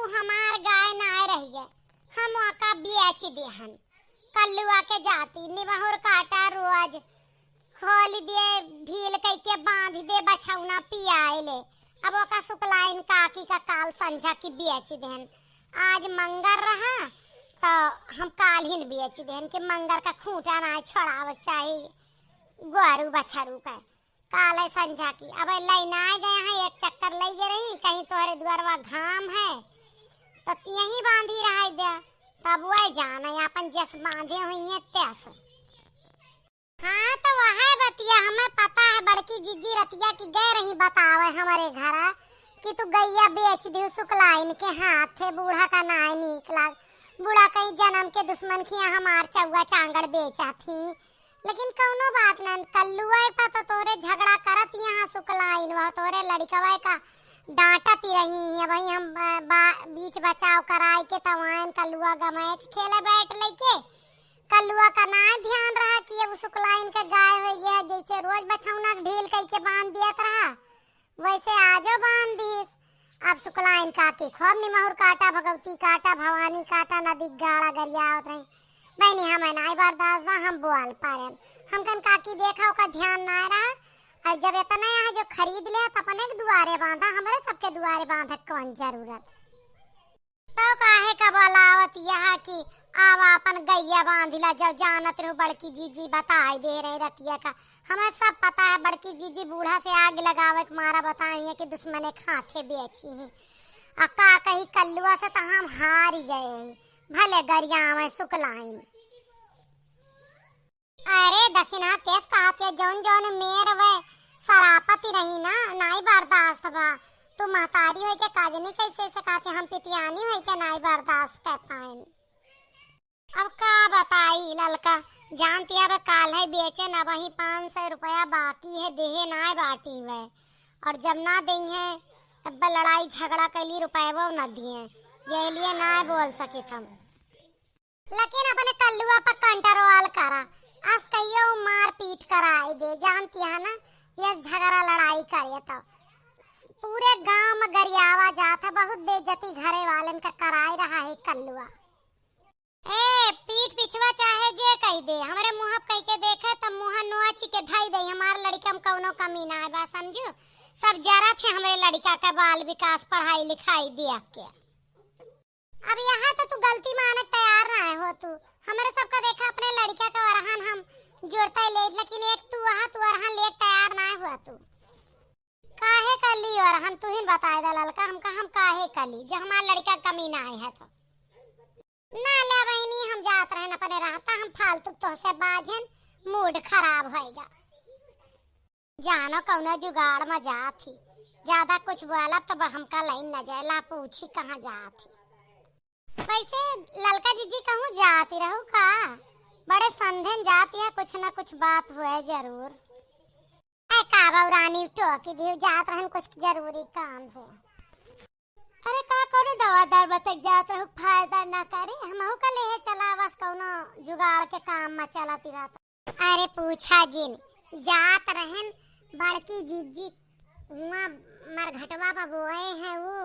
हमार गाय ना रह गए, हम ओका बेच देहन। कल्लुआ के जाती निमहुर काटा रोज खोल दे, ढील कई के बांध दे, बछौना पियाए ले। अब ओका सुकलाइन काकी का काल संझा की बेच देहन। आज मंगर रहा तो हम काल ही बेच देहन कि मंगर का खूंटा ना छोड़ाव चाहिए गोरू बछरू का। काल है संझा की, अब लेना गए हैं, एक चक्कर ले गए रही कहीं तोहरे द्वारवा घाम है तो यहीं बांधी रहा दे, तब वह जाना अपन जस बांधे हुई है तैस। हाँ तो वह बतिया हमें पता है, बड़की जिज्जी रतिया की गए रही बतावे हमारे घर कि तू गैया बेच दी सुकलाइन के हाथ थे, बूढ़ा का नाय निकला। बूढ़ा कहीं जन्म के दुश्मन खिया हमार चौवा चांगड़ बेचा थी, लेकिन कौनो बात न। कल्लुआ पा तो तोरे झगड़ा करत यहाँ सुकलाइन वह तोरे लड़कवा का डांटत ही रही है। भाई हम बीच बचाव कराए के तवाइन कल्लुआ का मैच खेले बैठ लेके। कल्लुआ का ना ध्यान रहा कि अब सुकलाइन के गाय हो गया, जैसे रोज बछौना ढील कई के बांध दिया रहा वैसे आजो बांध दीस। अब सुकलाइन काके खूब निमहुर काटा, भगवती काटा, भवानी काटा, नदी गाड़ा गरियावत रही। बहनी हमें नाई बर्दाश्त बा, हम बोल पारे हमकन काकी देखा का ध्यान ना रहा। और जब इतना यहाँ जो खरीद लिया तो अपने के दुआरे बांधा, हमारे सबके दुआरे बांधा कौन जरूरत। तो काहे का बोलावत यह कि आवा अपन गैया बांधिला, जब जानत रहो बड़की जीजी बताई दे रहे रतिया का। हमें सब पता है बड़की जीजी बूढ़ा से आग लगावे के मारा बताई है कि दुश्मने खाते बेची है। अक्का कहीं कल्लुआ से तो हम हार ही गए, भले गरिया में सुकलाइन। अरे दक्षिणा केस कहते जौन जौन मेर वे सरापति रही ना, नाई बर्दाश्त बा। तू महतारी होई के काजनी कैसे से कहते हम पितियानी होई के नाई बर्दाश्त कर पाएन। अब का बताई ललका, जानती है काल है बेचे न, वही 500 रुपया बाकी है, देहे ना बाटी वे। और जब ना देंगे तब लड़ाई झगड़ा कैली रुपये वो न दिए, ये लिए ना बोल सके हम। लेकिन अपने कल्लुआ पर कंट्रोल करा, आज कहियो मार पीट कराई दे, जानती है ना ये झगड़ा लड़ाई करे तो पूरे गांव में गरियावा जाता। बहुत बेइज्जती घरे वालन का कराई रहा है कल्लुआ। ए पीठ पिछवा चाहे जे कह दे, हमारे मुंह कह के देखे तो मुंह नोची के धई दे। हमारे लड़का में कौनो कमी ना है बा, समझो सब जरा थे हमारे लड़का का बाल विकास पढ़ाई लिखाई दिया के। अब यहाँ तो तू गलती माने तैयार ना है हो, तू हमारे सबका देखा अपने लड़का का अरहन हम जोड़ता ले, लेकिन एक तू वहाँ तू अरहन ले तैयार ना हुआ। तू काहे कली अरहन तू ही बता दे ललका, हम काहे कली जो हमारा लड़का कमी ना है तो ना ले बहनी। हम जात रहे अपने रहता, हम फालतू तो से बाजन मूड खराब होएगा। जानो कौनो जुगाड़ में जाती, ज्यादा कुछ बोला तो हमका लाइन न जाए, ला पूछी कहाँ जाती। वैसे ललका जीजी कहूँ जाती रहू का, बड़े संधन जाती है, कुछ न कुछ बात हुए जरूर। ऐ काबा रानी टोकी दी जात रहन कुछ जरूरी काम से। अरे का करू दवा दर बतक जात रहू, फायदा ना करे हमहू का ले चला, बस कौनो जुगाड़ के काम में चलाती रहता। अरे पूछा जिन जात रहन बड़की जीजी हुआ मरघटवा पर बोए हैं वो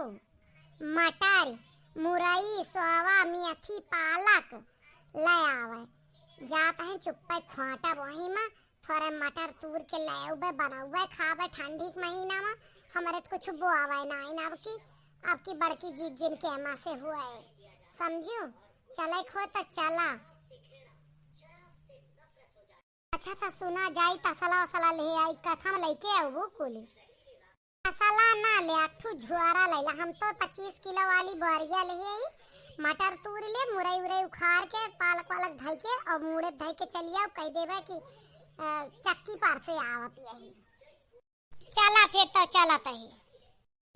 मटर मुरई सोवा मेथी पालक ले आवे। जात है चुप्पे खोटा वही में थोड़े मटर तूर के ले उबे बनावे खावे ठंडी के महीना में। हमारे तो कुछ बोआवे ना इन अब की बड़की जिन के एमा से हुआ है, समझो चले खो तो चला। अच्छा था सुना जाई तसला वसला ले आई कथम लेके आओ वो कुली मसाला ना ले अठू झुआरा लेला। हम तो 25 किलो वाली बोरिया ले आई, मटर तूर ले मुरई उरई उखाड़ के पालक वालक धई के और मुड़े धई के चलिए कह देबे कि चक्की पर से आवत यही। चला फिर तो चला तही।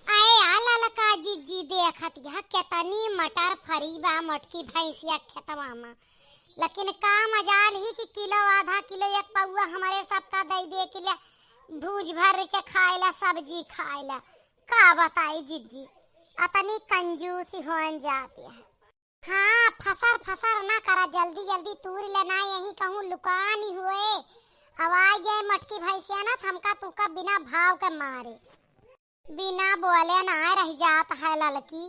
आए आला का जीजी देखत यह केतनी मटर फरी बा मटकी भैंसिया खेतवा में, लेकिन का मजाल ही कि किलो आधा किलो एक पौआ हमारे सबका दे के लिए भूज भर के खाएला सब्जी खाएला। का बताई जीजी अतनी कंजूसी होन जाती है। हाँ फसर ना करा, जल्दी जल्दी तूर लेना, यही कहूँ लुकानी हुए आवाज जाए मटकी भैंसिया ना थमका तुका बिना भाव के मारे, बिना बोले ना रह जात है ललकी।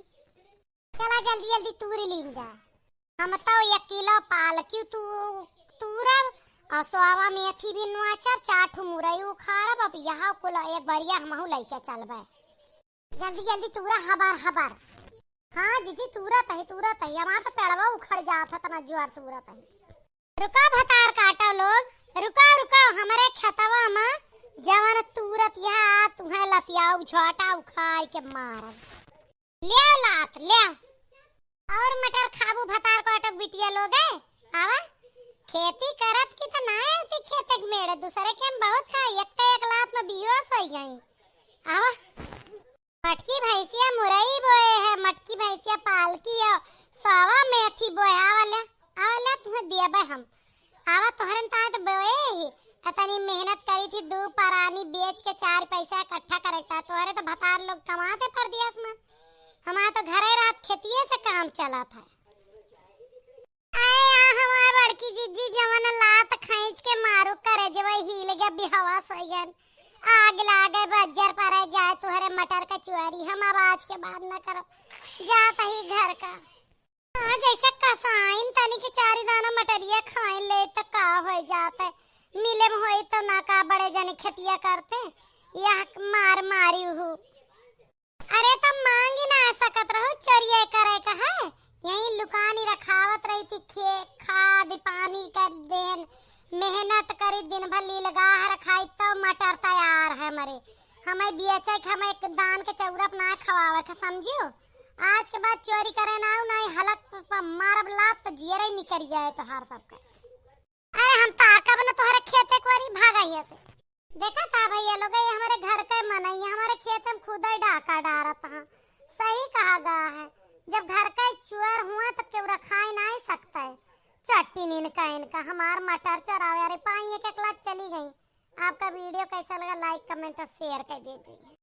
चला जल्दी जल्दी तूर लीन जा। हम तो 1 किलो पालक तू तूरब और सोवा मेथी भी नुआचर 4 ठो मुरई उखाड़ब। अब यहाँ कुल एक बरिया हमहू लइके चलबे। जल्दी जल्दी तूरा हबर हबर। हाँ जीजी तुरत है हमार तो पेड़वा उखड़ जात है तना जुआर तुरत है। रुका भतार काटा लोग, रुका रुका हमारे खेतवा में जवन तुरत यहाँ तुम्हें लतियाऊ झोटा उखाड़ के मारब। ले लात ले और मटर खाबू भतार काटक बिटिया लोग है। आवा खेती करत की तो ना आती खेतक मेड़े दूसरे के हम बहुत खा एक लात में बियोस हो गई। आवा मटकी भैंसिया मुरई बोए है, मटकी भैंसिया पालकी है, सवा मेथी बोए। आवाले तुम्हें देबे हम। आवा तोहरन ता तो बोए ही इतनी मेहनत करी थी 2 परानी बेच के 4 पैसा इकट्ठा करेटा। तोहरे तो भतार लोग कमाते परदेस में। हमारा तो घरे रात खेतिए से काम चला था। आए हमार बड़की जीजी जवन लात खींच के मारू करे जब हिल गया बेहवास हो गया। आग लागे बज्जर पर जाए तुहरे मटर का चुआरी हम अब आज के बाद न करो जाता ही घर का। हाँ जैसे कसाइन तनी के 4 दाना मटरिया खाए ले तो का हो जाता है। मिले में होई तो ना का बड़े जने खेतिया करते यह मार मारी हूँ। अरे तो मांगी ना सकत रहो चोरिये करे का है। यही लुकानी रखावत रही थी खाद पानी कर देन मेहनत करी दिन भर लगा रखाई तो मटर तैयार है मरे। हमें बेचे हमें एक दान के चौरप ना खवावे के समझियो। आज के बाद चोरी करे ना हलक मारब लात तो जियरे निकल जाए तो हर सबका। अरे हम ताकब न तोहरे खेते कोरी भागइए से। देखा था भैया लोग ये हमारे घर के मनई हमारे खेत में खुद ही डाका डारत हां। सही कहा गया है जब घर का चुअर हुआ तो क्यों रखाई नहीं सकता है। चट्टी नीन का इनका हमार मटर चरावे अरे पाई एक लाख चली गई। आपका वीडियो कैसा लगा लाइक कमेंट और शेयर कर दीजिए।